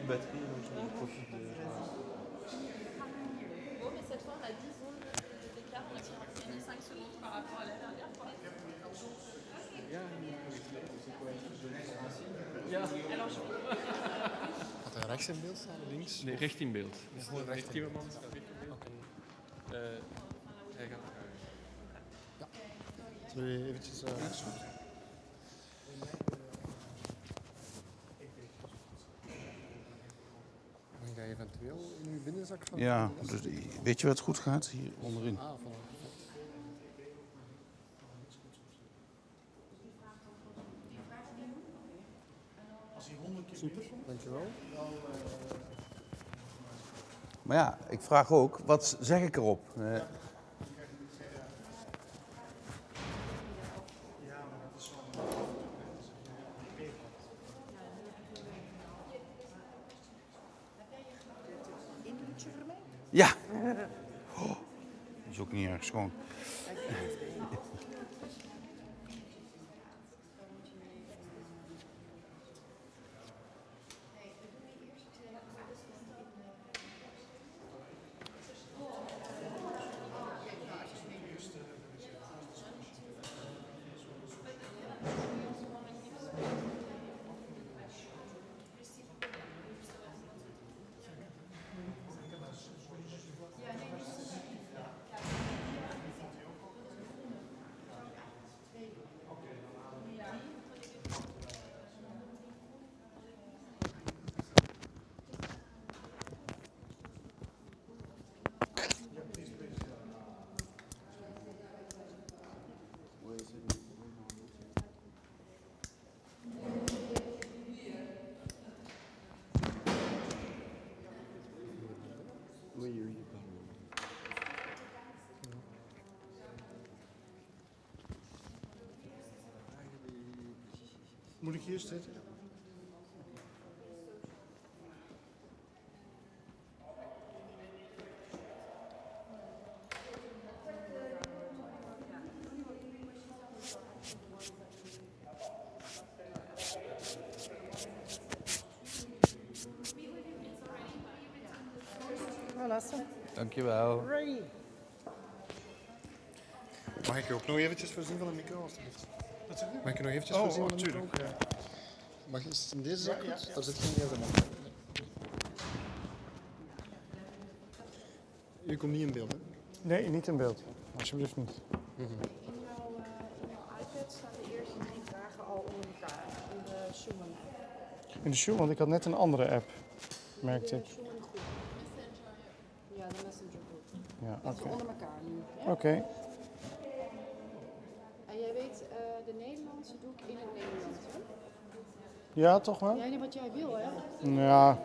batterie, donc je profite de... Bon, mais cette fois, on a 10 secondes d'écart. On a gagné 5 secondes par rapport à la dernière fois. Ja, Alors, je Gaat hij rechts in beeld staan, links? nee, recht in beeld. Ja, gewoon recht in beeld. Timmermans gaat recht in beeld. Hij gaat... Ja. Zullen we eventjes rechts doen? Dan ga je eventueel in uw binnenzak van... Ja, dus weet je wat goed gaat? Hier onderin. Ah, van perfect. Super, dankjewel. Maar ja, ik vraag ook, wat zeg ik erop? Ja. Oh, dat is ook niet erg schoon. Moet ik hier zitten? Dankjewel. Mag ik je ook nog eventjes voorzien van een micro, alstublieft? Mag ik je nog eventjes voorzien van een micro? Ja. Mag je in deze zak goed? Daar zit geen gsm op. U komt niet in beeld, hè? Nee, niet in beeld. Alsjeblieft niet. in jouw iPad staan de eerste 3 vragen al onder elkaar. In de Schumann app. In de show, want ik had net een andere app, merkte ik. Schumann groep. Ja, de Messenger groep. Ja, Dat is oké. onder elkaar nu. Ja? Oké. En jij weet, de Nederlandse doe ik in het Nederlands, hè? Ja, toch wel? Ja, niet wat jij wil, hè? Ja.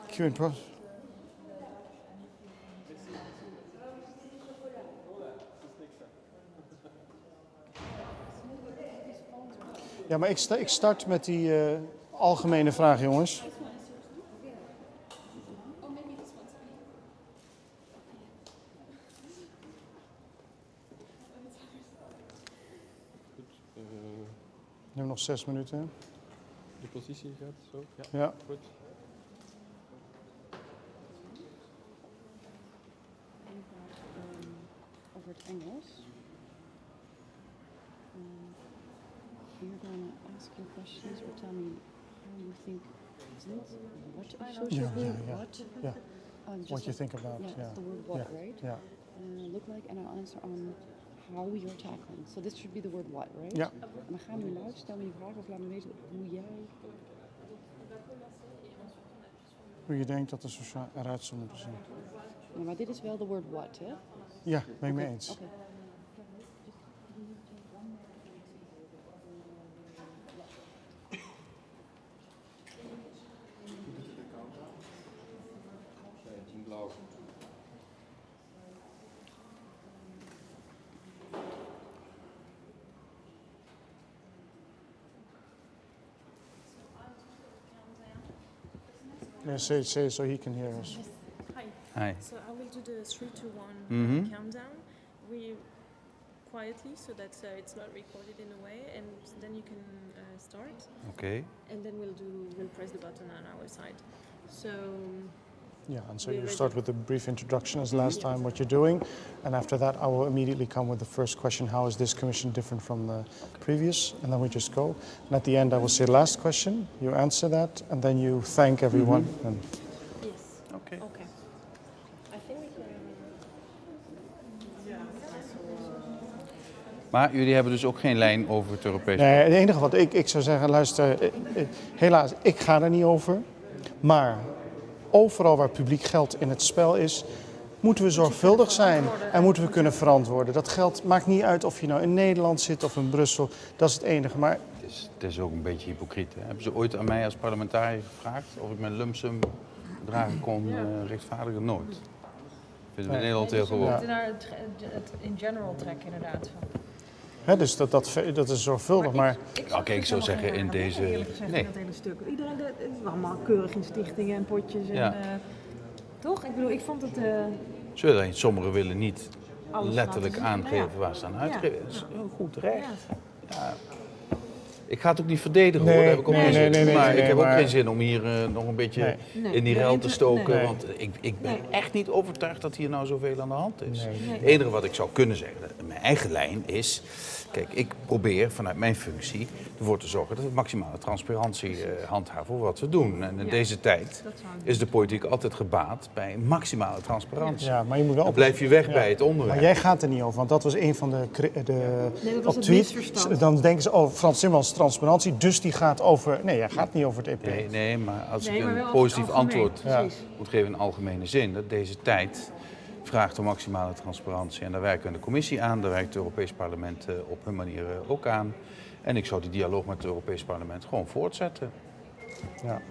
Ik weet pas. Ja, maar ik start met die algemene vraag, jongens. We hebben nog 6 minuten. De positie gaat zo? Ja. Goed. Over het Engels. You're going to ask your questions or tell me how you think, isn't it? What social Yeah, group, yeah. what? Yeah. Just What you like- think about, yeah. yeah. The word what, Yeah, right? yeah. Look like, and I'll answer on how you're tackling. So this should be the word what, right? Ja. En dan gaan we nu luisteren, stel me je vraag of laat me weten hoe jij... Hoe je denkt dat de eruit zou moeten zien. Ja, maar dit is wel de word what, hè? Ja, ben ik mee eens. Oké. Blauw. Yeah, say it so he can hear us. Hi. Hi. So I will do the 3, 2, 1 Mhm. countdown. We quietly so that it's not recorded in a way, and then you can start. Okay. And then we'll press the button on our side. So Yeah, and so We're you ready. start with a brief introduction as last time what you're doing, and after that I will immediately come with the first question: how is this commission different from the previous? And then we just go. And at the end I will say last question, you answer that, and then you thank everyone. And yes. Okay. Okay. I think we can. Maar jullie hebben dus ook geen lijn over het Europees. nee, het enige wat ik zou zeggen, luister, helaas, ik ga er niet over. Maar overal waar publiek geld in het spel is, moeten we zorgvuldig zijn en moeten we kunnen verantwoorden. Dat geld maakt niet uit of je nou in Nederland zit of in Brussel, dat is het enige. Maar Het is ook een beetje hypocriet. Hè? Hebben ze ooit aan mij als parlementariër gevraagd of ik mijn lump sum bedragen kon rechtvaardigen? Nooit. Vinden we in Nederland heel gewoon. Naar het in general trek inderdaad. hè, dus dat is zorgvuldig. Maar Oké, ik zou zeggen in deze... Eerlijk gezegd, Nee. in dat hele stuk. Iedereen, het is allemaal keurig in stichtingen en potjes. En, Ja. toch? Ik bedoel, ik vond het... Sommigen willen niet Alles letterlijk laten zien. aangeven Ja. waar ze aan uitgeven. Dat is heel goed terecht. Ja. Ik ga het ook niet verdedigen Nee, hoor, daar heb ik ook nee, geen zin. nee, nee, maar nee, ik heb maar- ook geen zin om hier nog een beetje Nee. in die Nee, ruil te stoken. nee. Want ik ben echt niet overtuigd dat hier nou zoveel aan de hand is. Nee. Het enige wat ik zou kunnen zeggen, mijn eigen lijn is... Kijk, ik probeer vanuit mijn functie ervoor te zorgen dat we maximale transparantie handhaven voor wat we doen. En in deze tijd is de politiek altijd gebaat bij maximale transparantie. ja, maar je moet wel Dan blijf je weg Ja. bij het onderwerp. Maar jij gaat er niet over, want dat was een van de Nee, dat was op het tweet. misverstand. Dan denken ze, oh, Frans Timmermans transparantie, dus die gaat over. Nee, jij gaat niet over het EP. Nee, maar als Nee, ik maar wel een over het positief algemeen, antwoord precies. moet geven in algemene zin, dat deze tijd vraagt om maximale transparantie. En daar werken we de commissie aan, daar werkt het Europees Parlement op hun manier ook aan. En ik zou die dialoog met het Europees Parlement gewoon voortzetten. Ja.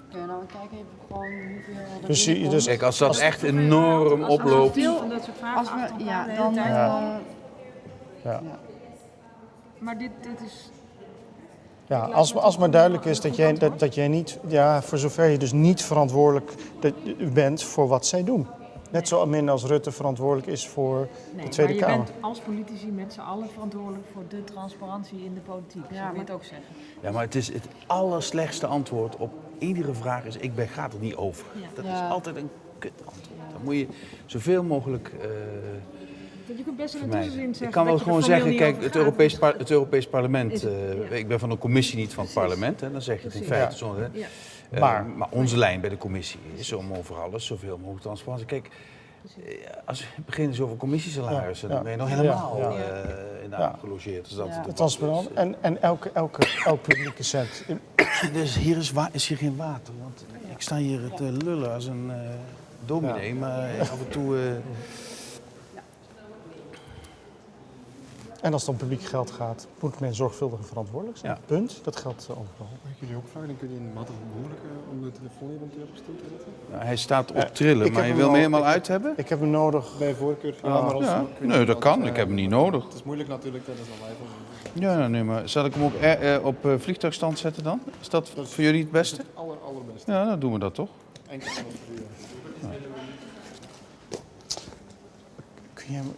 Ja, nou, kijk even gewoon hoeveel er Dus, binnenkomt. dus Kijk, als dat echt enorm oploopt... Veel van dat soort vragen Als achter we, elkaar de ja, hele dan. tijd Ja. komen. ja. Maar dit is... Ja, als maar duidelijk is dat jij niet, ja, voor zover je dus niet verantwoordelijk bent voor wat zij doen. Net zo min als Rutte verantwoordelijk is voor de Tweede maar Kamer. je bent als politici met z'n allen verantwoordelijk voor de transparantie in de politiek. Zo wil je het ook zeggen. Ja, maar het is het allerslechtste antwoord op iedere vraag is, gaat er niet over. Ja. Dat Ja. is altijd een kut antwoord. Dan moet je zoveel mogelijk Je kunt best in een vermijden. tussenzin zeggen Ik kan wel dat je er gewoon formeel zeggen, niet kijk, over gaat. het Europees Parlement, Is het, ja. ik ben van een commissie, niet van het parlement, hè, dan zeg je het in Precies. feite Ja. zonder. Ja. Maar- Onze lijn bij de commissie is om over alles zoveel mogelijk transparantie. Kijk, als we beginnen over commissiesalarissen, Ja, dan ben je nog ja, helemaal ja. in de Ja. aap gelogeerd. Dus dat Ja. het debat Transparant is. en elk publieke cent. Dus hier is hier geen water, want ik sta hier te lullen als een dominee, maar af en toe... En als het om publiek geld gaat, moet men zorgvuldig en verantwoordelijk zijn. Ja. Punt. Dat geldt overal. Mag ik jullie ook vragen? Dan kun je in mate van mogelijk om de telefoon even op stil te zetten? Nou, hij staat op trillen, ik maar heb je hem wil hem al- helemaal ik- uit hebben? Ik heb hem nodig. Bij voorkeur. Ja, maar als Ja, ik weet nee, niet dat anders, kan. Ik heb hem niet nodig. Het is moeilijk natuurlijk tijdens een live. Ja, nee, maar zal ik hem op vliegtuigstand zetten dan? Is dat voor jullie het beste? Het allerbeste. Ja, dan doen we dat toch? Enkel van het verhuur.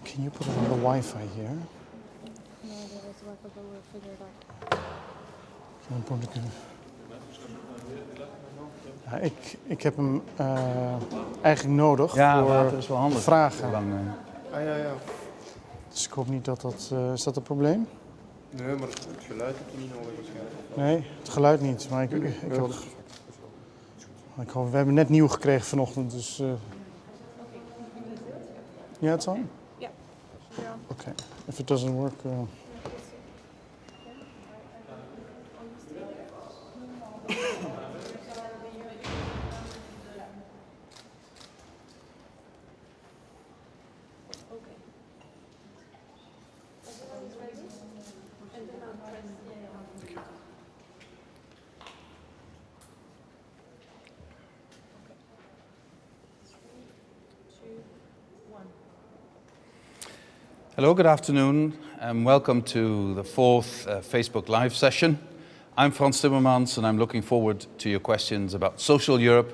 Can you put it on the Wi-Fi here? No, that is what we'll figure it out. Dan moet ik ja, ik heb hem eigenlijk nodig Ja, voor water is wel handig. vragen. Lang, Ah ja, ja. Dus ik hoop niet dat dat... is dat een probleem? Nee, maar het geluid heb je niet nodig waarschijnlijk. Nee, het geluid niet. Maar ik hoop, we hebben net nieuw gekregen vanochtend, dus... Ja, it's on? Yeah. Okay. If it doesn't work... Hello, good afternoon, and welcome to the fourth Facebook Live session. I'm Frans Timmermans, and I'm looking forward to your questions about social Europe,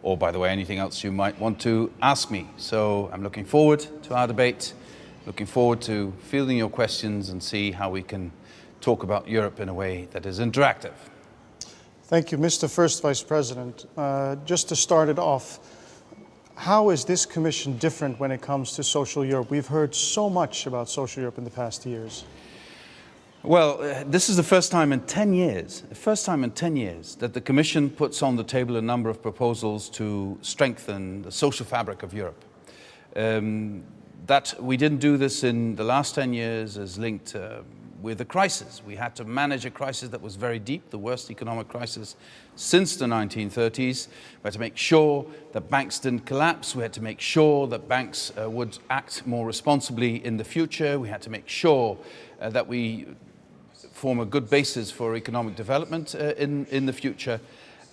or by the way, anything else you might want to ask me. So I'm looking forward to our debate, looking forward to fielding your questions and see how we can talk about Europe in a way that is interactive. Thank you, Mr. First Vice President. Just to start it off, how is this Commission different when it comes to social Europe? We've heard so much about social Europe in the past years. Well, this is the first time in 10 years, that the Commission puts on the table a number of proposals to strengthen the social fabric of Europe. That we didn't do this in the last 10 years is linked with a crisis. We had to manage a crisis that was very deep, the worst economic crisis since the 1930s. We had to make sure that banks didn't collapse. We had to make sure that banks would act more responsibly in the future. We had to make sure that we form a good basis for economic development in the future.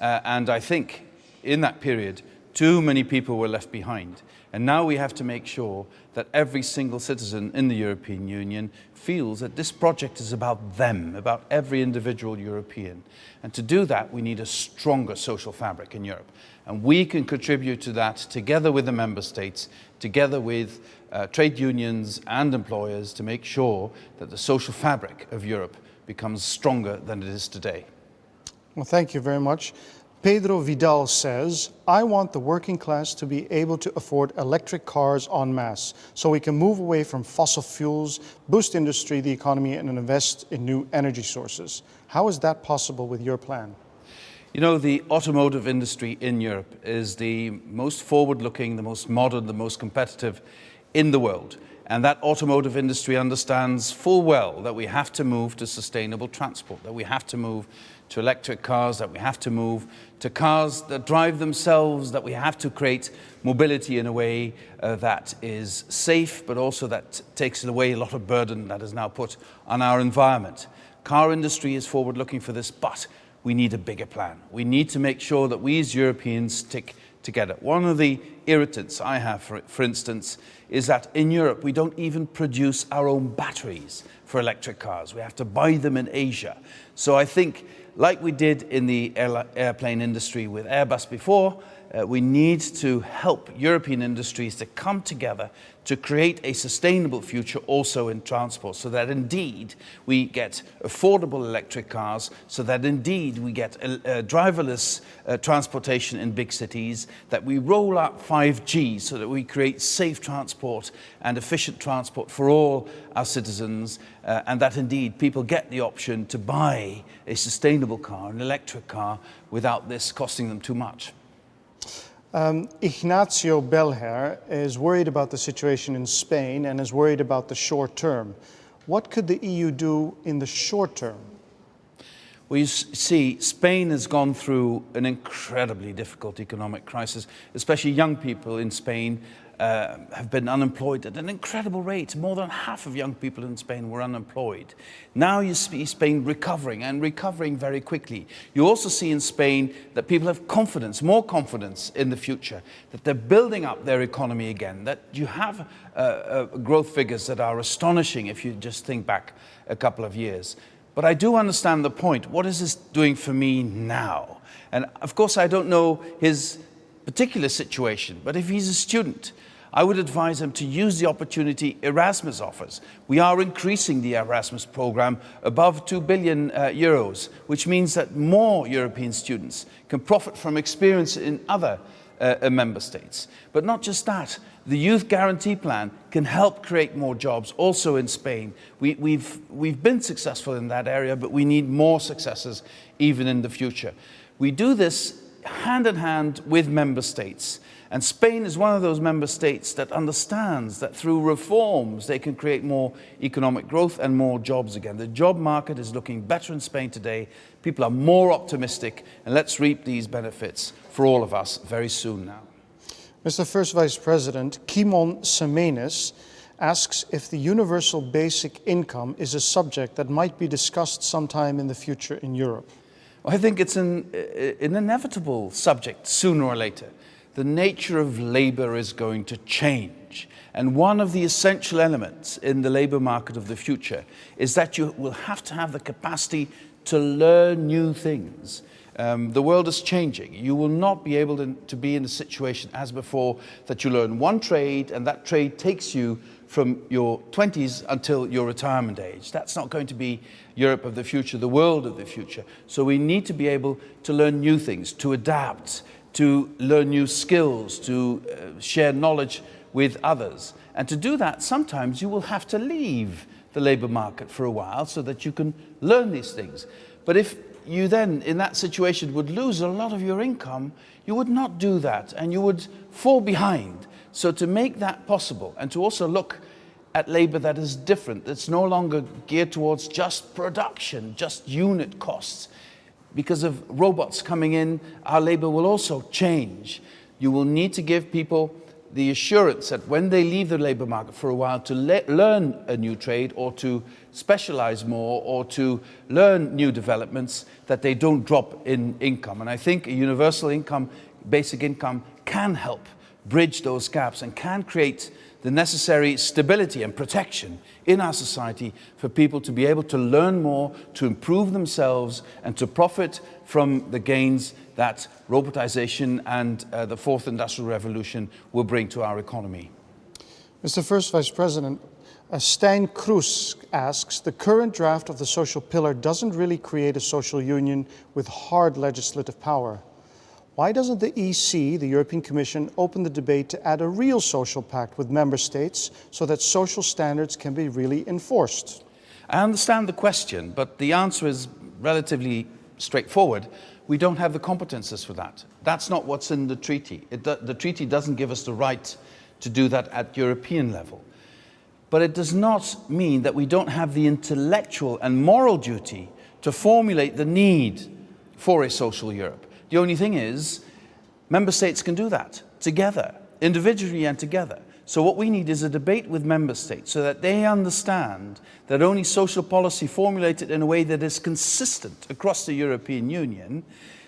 And I think in that period, too many people were left behind. And now we have to make sure that every single citizen in the European Union feels that this project is about them, about every individual European. And to do that, we need a stronger social fabric in Europe. And we can contribute to that together with the member states, together with trade unions and employers, to make sure that the social fabric of Europe becomes stronger than it is today. Well, thank you very much. Pedro Vidal says, I want the working class to be able to afford electric cars en masse, so we can move away from fossil fuels, boost industry, the economy, and invest in new energy sources. How is that possible with your plan? You know, the automotive industry in Europe is the most forward-looking, the most modern, the most competitive in the world. And that automotive industry understands full well that we have to move to sustainable transport, that we have to move to electric cars, that we have to move to cars that drive themselves, that we have to create mobility in a way that is safe, but also that takes away a lot of burden that is now put on our environment. Car industry is forward-looking for this, but we need a bigger plan. We need to make sure that we as Europeans stick together. One of the irritants I have, for instance, is that in Europe we don't even produce our own batteries for electric cars. We have to buy them in Asia. So I think, like we did in the airplane industry with Airbus before, we need to help European industries to come together to create a sustainable future also in transport, so that indeed we get affordable electric cars, so that indeed we get driverless transportation in big cities, that we roll out 5G so that we create safe transport and efficient transport for all our citizens, and that indeed people get the option to buy a sustainable car, an electric car, without this costing them too much. Ignacio Belher is worried about the situation in Spain and is worried about the short term. What could the EU do in the short term? Well, you see, Spain has gone through an incredibly difficult economic crisis, especially young people in Spain have been unemployed at an incredible rate. More than half of young people in Spain were unemployed. Now you see Spain recovering, and recovering very quickly. You also see in Spain that people have confidence, more confidence in the future, that they're building up their economy again, that you have growth figures that are astonishing if you just think back a couple of years. But I do understand the point. What is this doing for me now? And of course, I don't know his particular situation, but if he's a student, I would advise him to use the opportunity Erasmus offers. We are increasing the Erasmus program above 2 billion euros, which means that more European students can profit from experience in other member states. But not just that, the Youth Guarantee Plan can help create more jobs also in Spain. We've been successful in that area, but we need more successes even in the future. We do this hand in hand with member states. And Spain is one of those member states that understands that through reforms they can create more economic growth and more jobs again. The job market is looking better in Spain today. People are more optimistic, and let's reap these benefits for all of us very soon now. Mr. First Vice President, Kimon Semenis asks if the universal basic income is a subject that might be discussed sometime in the future in Europe. I think it's an inevitable subject sooner or later. The nature of labor is going to change. And one of the essential elements in the labor market of the future is that you will have to have the capacity to learn new things. The world is changing. You will not be able to be in a situation as before that you learn one trade and that trade takes you from your 20s until your retirement age. That's not going to be Europe of the future, the world of the future. So we need to be able to learn new things, to adapt, to learn new skills, to share knowledge with others. And to do that, sometimes you will have to leave the labour market for a while so that you can learn these things. But if you then, in that situation, would lose a lot of your income, you would not do that and you would fall behind. So to make that possible and to also look at labour that is different, that's no longer geared towards just production, just unit costs. Because of robots coming in, our labour will also change. You will need to give people the assurance that when they leave the labour market for a while to learn a new trade or to specialise more or to learn new developments, that they don't drop in income. And I think a universal income, basic income, can help bridge those gaps and can create the necessary stability and protection in our society for people to be able to learn more, to improve themselves and to profit from the gains that robotization and the fourth industrial revolution will bring to our economy. Mr. First Vice President, Stijn Kroes asks, the current draft of the social pillar doesn't really create a social union with hard legislative power. Why doesn't the EC, the European Commission, open the debate to add a real social pact with member states so that social standards can be really enforced? I understand the question, but the answer is relatively straightforward. We don't have the competences for that. That's not what's in the treaty. The treaty doesn't give us the right to do that at European level. But it does not mean that we don't have the intellectual and moral duty to formulate the need for a social Europe. The only thing is, member states can do that together, individually and together. So what we need is a debate with member states so that they understand that only social policy formulated in a way that is consistent across the European Union,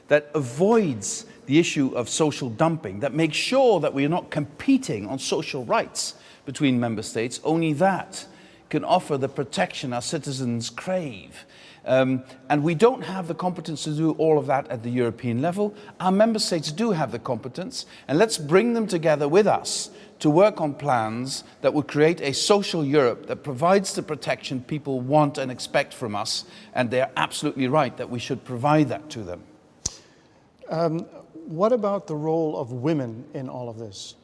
that avoids the issue of social dumping, that makes sure that we are not competing on social rights between member states, only that can offer the protection our citizens crave. And we don't have the competence to do all of that at the European level. Our member states do have the competence, and let's bring them together with us to work on plans that will create a social Europe that provides the protection people want and expect from us, and they're absolutely right that we should provide that to them. What about the role of women in all of this?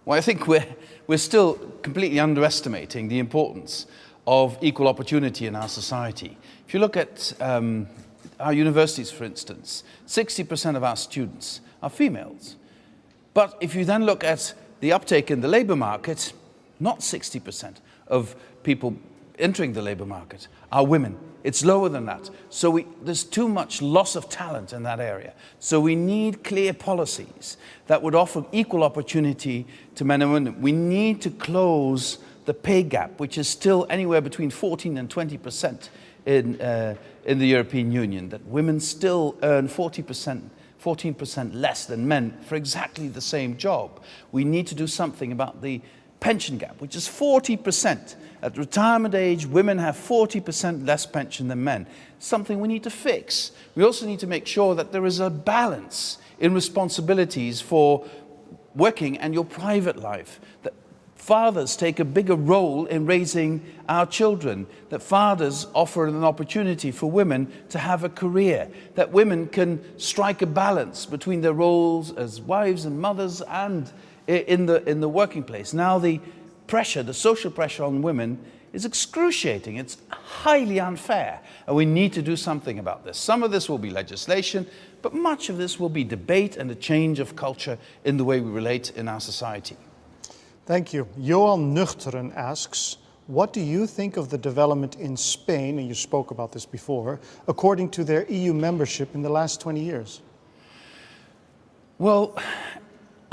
Well, I think we're still completely underestimating the importance of equal opportunity in our society. If you look at our universities, for instance, 60% of our students are females. But if you then look at the uptake in the labour market, not 60% of people entering the labour market are women. It's lower than that. So there's too much loss of talent in that area. So we need clear policies that would offer equal opportunity to men and women. We need to close the pay gap, which is still anywhere between 14 and 20% in the European Union, that women still earn 14% less than men for exactly the same job. We need to do something about the pension gap, which is 40%. At retirement age, women have 40% less pension than men. Something we need to fix. We also need to make sure that there is a balance in responsibilities for working and your private life, that fathers take a bigger role in raising our children, that fathers offer an opportunity for women to have a career, that women can strike a balance between their roles as wives and mothers and in the working place. Now the pressure, the social pressure on women is excruciating. It's highly unfair, and we need to do something about this. Some of this will be legislation, but much of this will be debate and a change of culture in the way we relate in our society. Thank you. Johan Nuchteren asks, what do you think of the development in Spain, and you spoke about this before, according to their EU membership in the last 20 years? Well,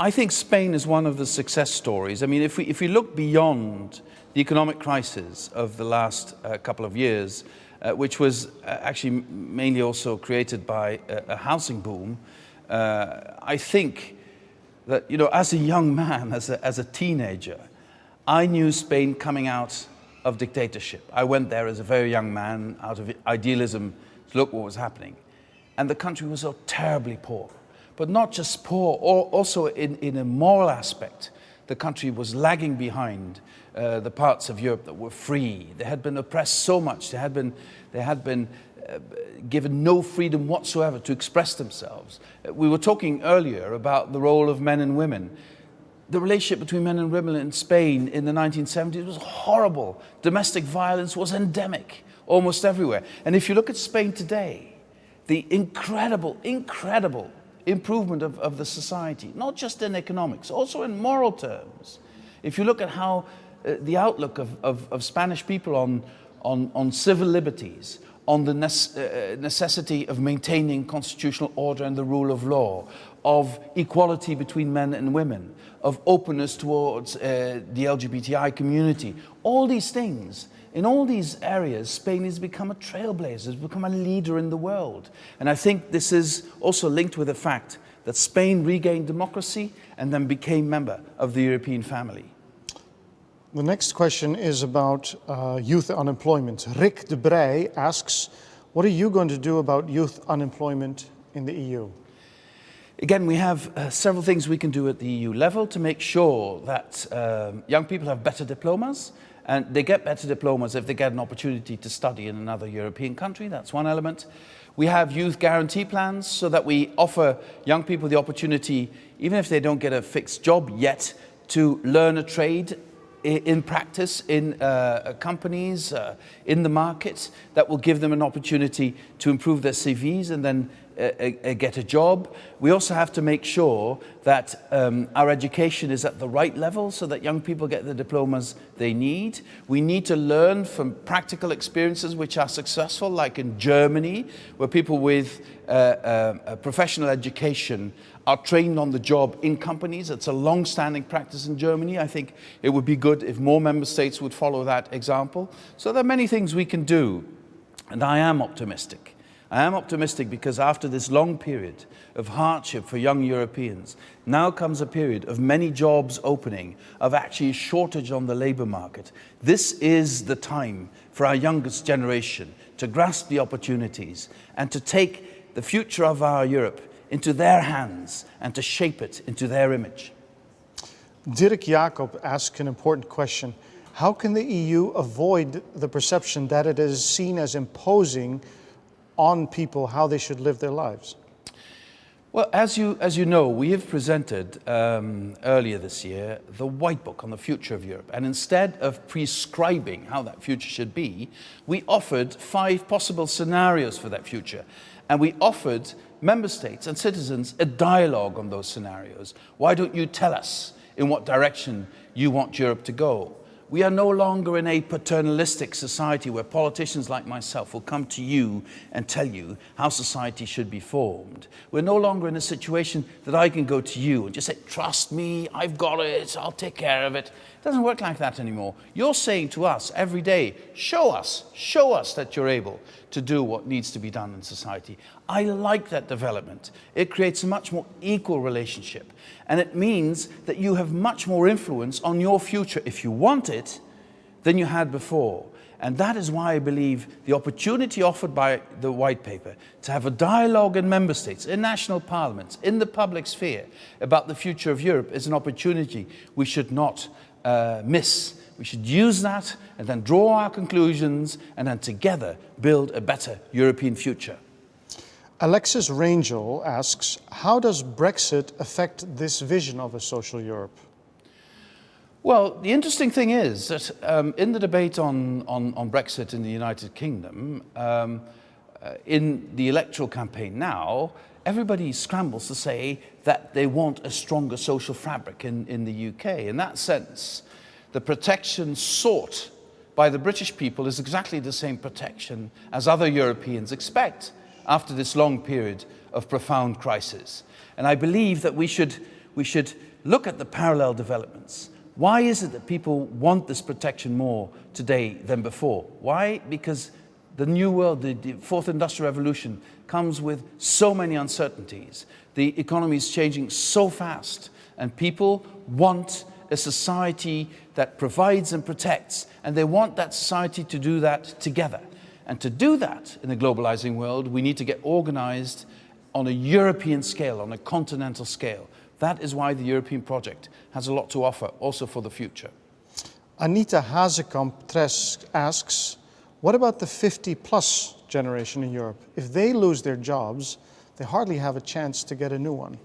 I think Spain is one of the success stories. I mean, if we look beyond the economic crisis of the last couple of years, which was actually mainly also created by a housing boom, I think that, you know, as a young man, as a teenager, I knew Spain coming out of dictatorship. I went there as a very young man out of idealism to look what was happening. And the country was so terribly poor. But not just poor, or also in a moral aspect. the country was lagging behind the parts of Europe that were free. They had been oppressed so much. They had been given no freedom whatsoever to express themselves. We were talking earlier about the role of men and women. The relationship between men and women in Spain in the 1970s was horrible. Domestic violence was endemic almost everywhere. And if you look at Spain today, the incredible improvement of the society, not just in economics, also in moral terms. If you look at how the outlook of Spanish people on civil liberties, on the necessity of maintaining constitutional order and the rule of law, of equality between men and women, of openness towards the LGBTI community. All these things, in all these areas, Spain has become a trailblazer, has become a leader in the world. And I think this is also linked with the fact that Spain regained democracy and then became member of the European family. The next question is about youth unemployment. Rick de Brij asks, what are you going to do about youth unemployment in the EU? Again, we have several things we can do at the EU level to make sure that young people have better diplomas, and they get better diplomas if they get an opportunity to study in another European country. That's one element. We have youth guarantee plans so that we offer young people the opportunity, even if they don't get a fixed job yet, to learn a trade in practice, in companies, in the market, that will give them an opportunity to improve their CVs and then get a job. We also have to make sure that our education is at the right level so that young people get the diplomas they need. We need to learn from practical experiences which are successful, like in Germany, where people with a professional education are trained on the job in companies. It's a long-standing practice in Germany. I think it would be good if more member states would follow that example. So there are many things we can do, and I am optimistic. I am optimistic because after this long period of hardship for young Europeans, now comes a period of many jobs opening, of actually a shortage on the labour market. This is the time for our youngest generation to grasp the opportunities and to take the future of our Europe into their hands and to shape it into their image. Dirk Jacob asks an important question. How can the EU avoid the perception that it is seen as imposing on people how they should live their lives? Well, as you know, we have presented earlier this year the White Book on the future of Europe. And instead of prescribing how that future should be, we offered 5 possible scenarios for that future. And we offered member states and citizens a dialogue on those scenarios. Why don't you tell us in what direction you want Europe to go? We are no longer in a paternalistic society where politicians like myself will come to you and tell you how society should be formed. We're no longer in a situation that I can go to you and just say, trust me, I've got it, I'll take care of it. It doesn't work like that anymore. You're saying to us every day, show us that you're able to do what needs to be done in society. I like that development. It creates a much more equal relationship. And it means that you have much more influence on your future, if you want it, than you had before. And that is why I believe the opportunity offered by the White Paper to have a dialogue in member states, in national parliaments, in the public sphere about the future of Europe is an opportunity we should not miss. We should use that and then draw our conclusions and then together build a better European future. Alexis Rangel asks, how does Brexit affect this vision of a social Europe? Well, the interesting thing is that in the debate on Brexit in the United Kingdom, in the electoral campaign now, everybody scrambles to say that they want a stronger social fabric in the UK. In that sense, the protection sought by the British people is exactly the same protection as other Europeans expect after this long period of profound crisis. And I believe that we should look at the parallel developments. Why is it that people want this protection more today than before? Why? Because the new world, the fourth industrial revolution, comes with so many uncertainties. The economy is changing so fast, and people want a society that provides and protects, and they want that society to do that together. And to do that in a globalizing world, we need to get organized on a European scale, on a continental scale. That is why the European project has a lot to offer, also for the future. Anita Hazekamp-Tres asks, what about the 50-plus generation in Europe? If they lose their jobs, they hardly have a chance to get a new one.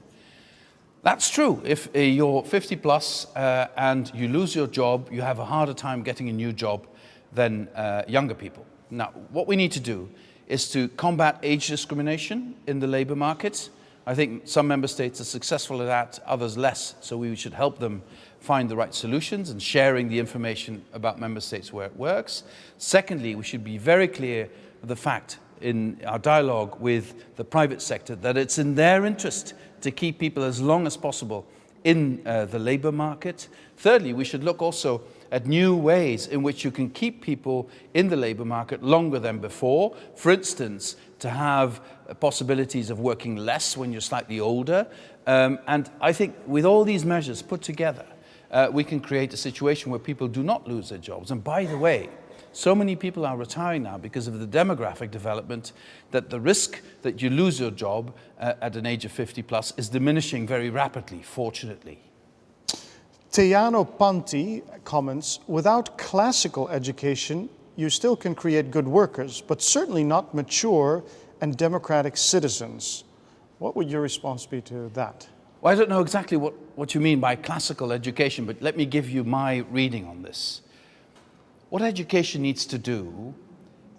That's true. If you're 50 plus and you lose your job, you have a harder time getting a new job than younger people. Now, what we need to do is to combat age discrimination in the labour market. I think some member states are successful at that, others less, so we should help them find the right solutions and sharing the information about member states where it works. Secondly, we should be very clear of the fact in our dialogue with the private sector that it's in their interest to keep people as long as possible in the labour market. Thirdly, we should look also at new ways in which you can keep people in the labour market longer than before. For instance, to have possibilities of working less when you're slightly older. And I think with all these measures put together, we can create a situation where people do not lose their jobs. And by the way, so many people are retiring now because of the demographic development that the risk that you lose your job at an age of 50 plus is diminishing very rapidly, fortunately. Tejano Panti comments, without classical education, you still can create good workers, but certainly not mature and democratic citizens. What would your response be to that? Well, I don't know exactly what you mean by classical education, but let me give you my reading on this. What education needs to do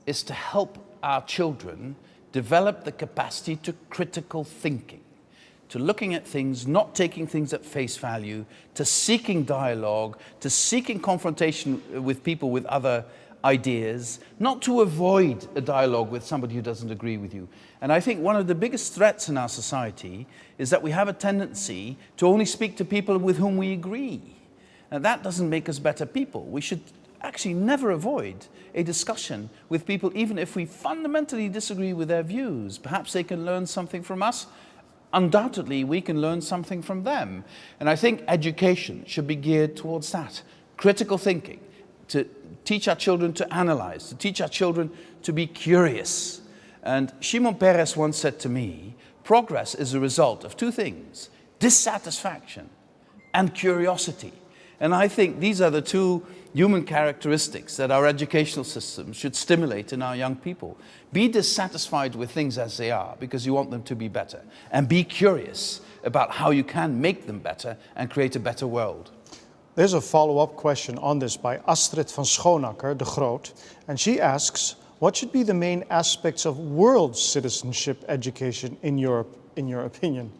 is to help our children develop the capacity to critical thinking, to looking at things, not taking things at face value, to seeking dialogue, to seeking confrontation with people with other ideas, not to avoid a dialogue with somebody who doesn't agree with you. And I think one of the biggest threats in our society is that we have a tendency to only speak to people with whom we agree. And that doesn't make us better people. We should actually never avoid a discussion with people, even if we fundamentally disagree with their views. Perhaps they can learn something from us. Undoubtedly, we can learn something from them. And I think education should be geared towards that. Critical thinking, to teach our children to analyze, to teach our children to be curious. And Shimon Peres once said to me, progress is a result of two things, dissatisfaction and curiosity. And I think these are the two human characteristics that our educational system should stimulate in our young people. Be dissatisfied with things as they are because you want them to be better. And be curious about how you can make them better and create a better world. There's a follow-up question on this by Astrid van Schoonacker de Groot. And she asks, what should be the main aspects of world citizenship education in Europe, in your opinion?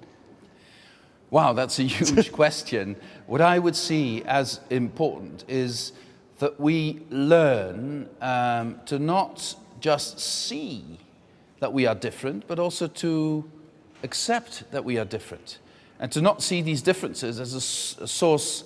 Wow, that's a huge question. What I would see as important is that we learn to not just see that we are different, but also to accept that we are different. And to not see these differences as a source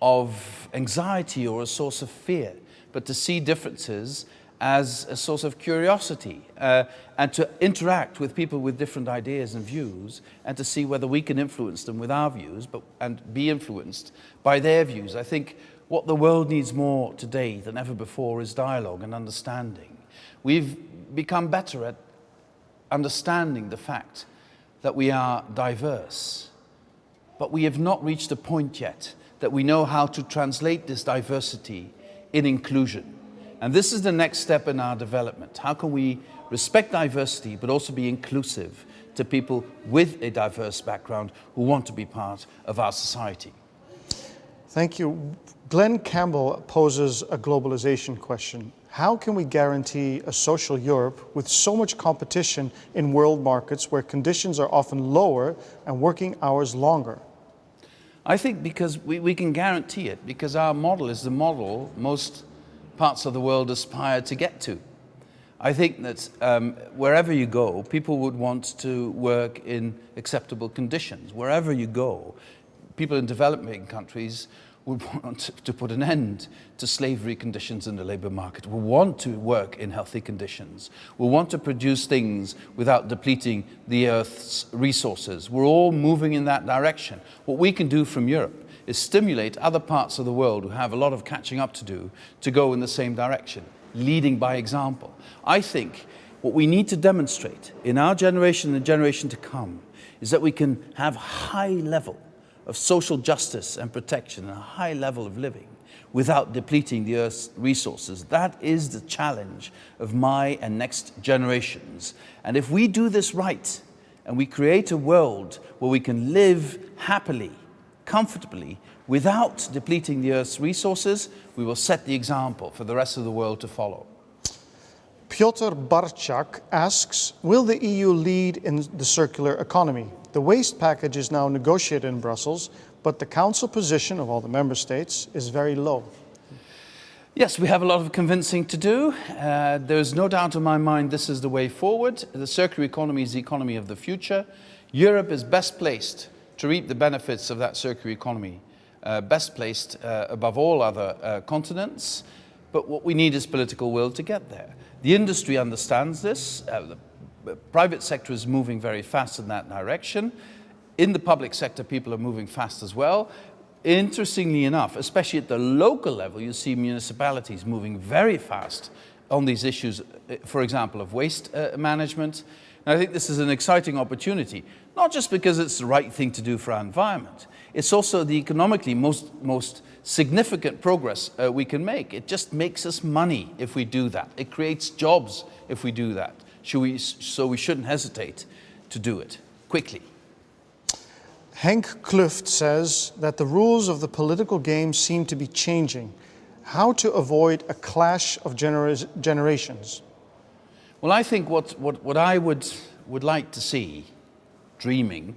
of anxiety or a source of fear, but to see differences as a source of curiosity and to interact with people with different ideas and views and to see whether we can influence them with our views and be influenced by their views. I think what the world needs more today than ever before is dialogue and understanding. We've become better at understanding the fact that we are diverse, but we have not reached a point yet that we know how to translate this diversity in inclusion. And this is the next step in our development. How can we respect diversity, but also be inclusive to people with a diverse background who want to be part of our society? Thank you. Glenn Campbell poses a globalization question. How can we guarantee a social Europe with so much competition in world markets where conditions are often lower and working hours longer? I think because we can guarantee it, because our model is the model most parts of the world aspire to get to. I think that wherever you go, people would want to work in acceptable conditions. Wherever you go, people in developing countries would want to put an end to slavery conditions in the labor market. We want to work in healthy conditions. We want to produce things without depleting the Earth's resources. We're all moving in that direction. What we can do from Europe is stimulate other parts of the world who have a lot of catching up to do to go in the same direction, leading by example. I think what we need to demonstrate in our generation and the generation to come is that we can have high level of social justice and protection and a high level of living without depleting the Earth's resources. That is the challenge of my and next generations. And if we do this right, and we create a world where we can live happily, comfortably, without depleting the Earth's resources, we will set the example for the rest of the world to follow. Piotr Barczak asks, will the EU lead in the circular economy? The waste package is now negotiated in Brussels, but the Council position of all the member states is very low. Yes, we have a lot of convincing to do. There's no doubt in my mind this is the way forward. The circular economy is the economy of the future. Europe is best placed to reap the benefits of that circular economy, best placed above all other continents. But what we need is political will to get there. The industry understands this. The private sector is moving very fast in that direction. In the public sector, people are moving fast as well. Interestingly enough, especially at the local level, you see municipalities moving very fast on these issues, for example, of waste management. And I think this is an exciting opportunity, not just because it's the right thing to do for our environment. It's also the economically most significant progress we can make. It just makes us money if we do that. It creates jobs if we do that. So we shouldn't hesitate to do it quickly. Henk Kluft says that the rules of the political game seem to be changing. How to avoid a clash of generations? Well, I think what I would like to see, dreaming,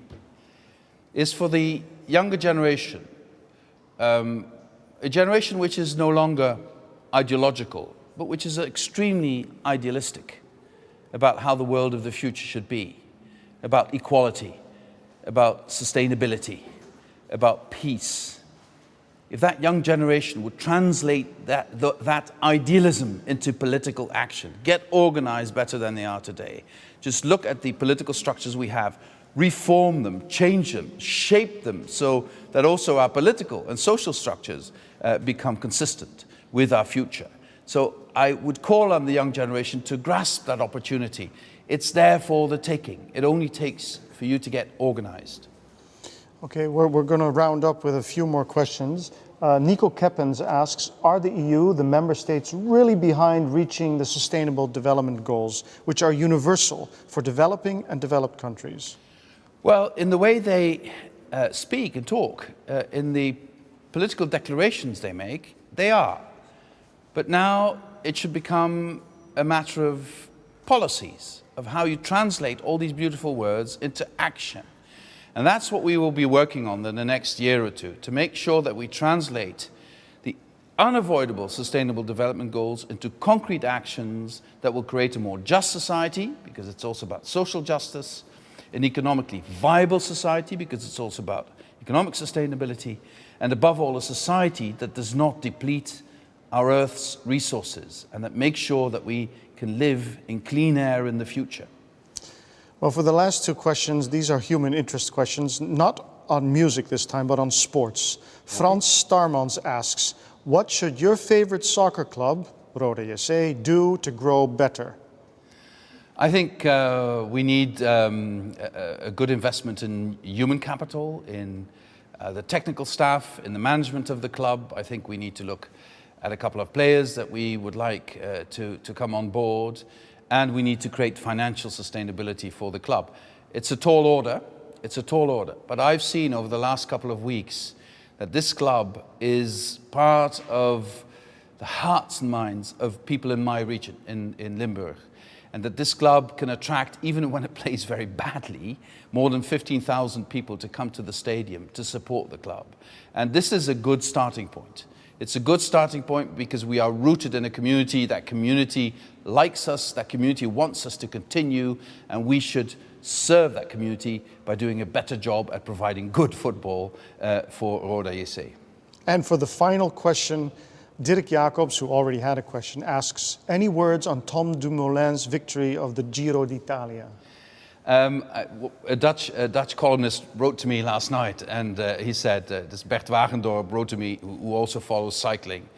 is for the younger generation, a generation which is no longer ideological, but which is extremely idealistic about how the world of the future should be, about equality, about sustainability, about peace. If that young generation would translate that idealism into political action, get organized better than they are today, just look at the political structures we have, reform them, change them, shape them so that also our political and social structures become consistent with our future. So I would call on the young generation to grasp that opportunity. It's there for the taking. It only takes for you to get organized. Okay, we're going to round up with a few more questions. Nico Keppens asks, are the EU, the member states, really behind reaching the Sustainable Development Goals, which are universal for developing and developed countries? Well, in the way they speak and talk, in the political declarations they make, they are. But now it should become a matter of policies, of how you translate all these beautiful words into action. And that's what we will be working on in the next year or two, to make sure that we translate the unavoidable Sustainable Development Goals into concrete actions that will create a more just society, because it's also about social justice, an economically viable society, because it's also about economic sustainability, and above all, a society that does not deplete our Earth's resources, and that makes sure that we can live in clean air in the future. Well, for the last two questions, these are human interest questions, not on music this time, but on sports. Frans Starmans asks, what should your favorite soccer club, Roda JC, do to grow better? I think we need a good investment in human capital, in the technical staff, in the management of the club. I think we need to look at a couple of players that we would like to come on board, and we need to create financial sustainability for the club. It's a tall order, but I've seen over the last couple of weeks that this club is part of the hearts and minds of people in my region, in Limburg, and that this club can attract, even when it plays very badly, more than 15,000 people to come to the stadium to support the club. And this is a good starting point. It's a good starting point because we are rooted in a community. That community likes us, that community wants us to continue, and we should serve that community by doing a better job at providing good football for Roda JC. And for the final question, Dirk Jacobs, who already had a question, asks, any words on Tom Dumoulin's victory of the Giro d'Italia? A Dutch columnist wrote to me last night, and he said, this Bert Wagendorp wrote to me, who also follows cycling,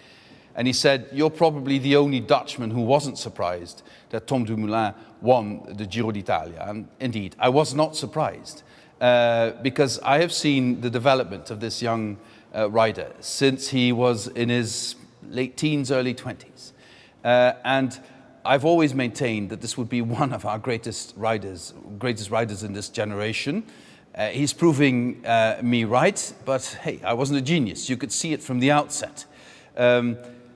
and he said, you're probably the only Dutchman who wasn't surprised that Tom Dumoulin won the Giro d'Italia. And indeed, I was not surprised. because I have seen the development of this young rider since he was in his late teens, early 20s. And I've always maintained that this would be one of our greatest riders in this generation. He's proving me right, but hey, I wasn't a genius. You could see it from the outset.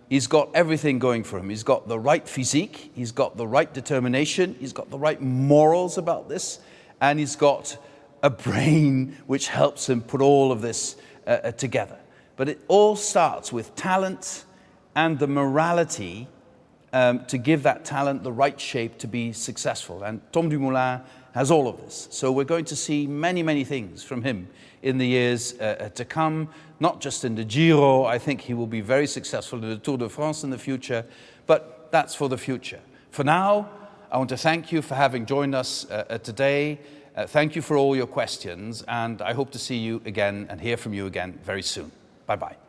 He's got everything going for him. He's got the right physique, he's got the right determination, he's got the right morals about this, and he's got a brain which helps him put all of this together. But it all starts with talent and the morality to give that talent the right shape to be successful. And Tom Dumoulin has all of this. So we're going to see many, many things from him in the years to come, not just in the Giro. I think he will be very successful in the Tour de France in the future, but that's for the future. For now, I want to thank you for having joined us today. Thank you for all your questions, and I hope to see you again and hear from you again very soon. Bye-bye.